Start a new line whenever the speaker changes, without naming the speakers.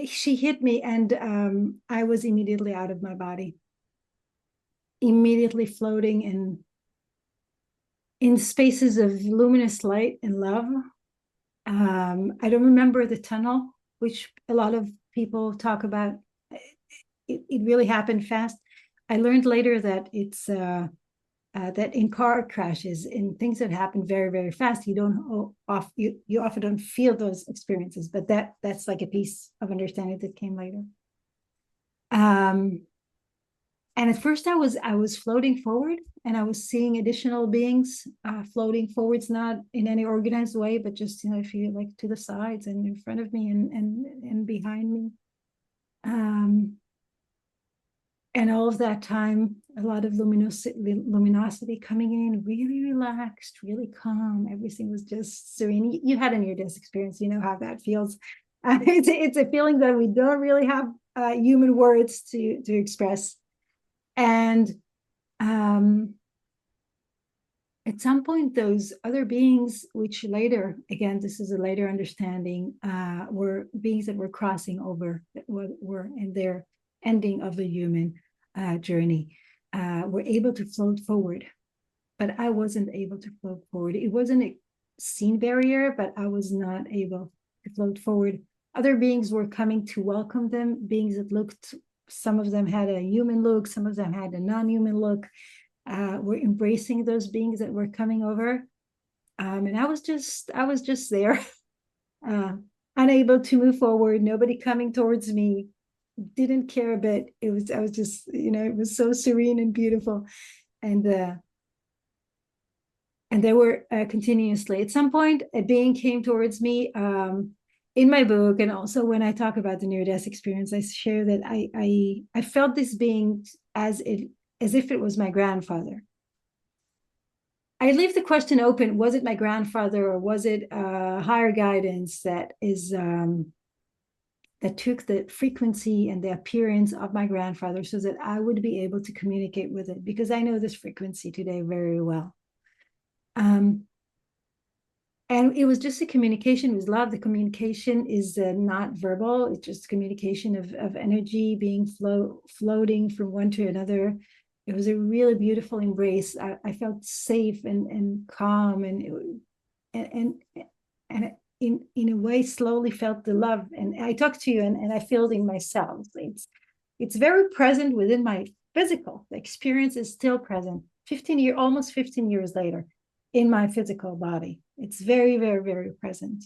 she hit me, and I was immediately out of my body, immediately floating in spaces of luminous light and love. I don't remember the tunnel, which a lot of people talk about. It really happened fast. I learned later that it's that in car crashes, in things that happen very, very fast, you often don't feel those experiences, but that's like a piece of understanding that came later. And at first I was floating forward, and I was seeing additional beings floating forwards, not in any organized way, but just, if you like, to the sides and in front of me and behind me. And all of that time, a lot of luminosity coming in, really relaxed, really calm. Everything was just serene. You had a near-death experience, you know how that feels. It's a feeling that we don't really have human words to express. And at some point, those other beings, which later, again, this is a later understanding, were beings that were crossing over, that were in their ending of the human journey, were able to float forward. But I wasn't able to float forward. It wasn't a scene barrier, but I was not able to float forward. Other beings were coming to welcome them, beings that looked, some of them had a human look, some of them had a non-human look, were embracing those beings that were coming over. And I was just there, unable to move forward, nobody coming towards me, didn't care a bit. I was just, it was so serene and beautiful. And they were continuously. At some point, a being came towards me. In my book, and also when I talk about the near-death experience, I share that I felt this being as if it was my grandfather. I leave the question open: was it my grandfather, or was it higher guidance that took the frequency and the appearance of my grandfather, so that I would be able to communicate with it? Because I know this frequency today very well. And it was just a communication with love. The communication is not verbal. It's just communication of energy being floating from one to another. It was a really beautiful embrace. I felt safe and calm, and in a way slowly felt the love. And I talked to you, and I feel it in myself. It's very present within my physical. The experience is still present. Almost 15 years later, in my physical body. It's very, very, very present.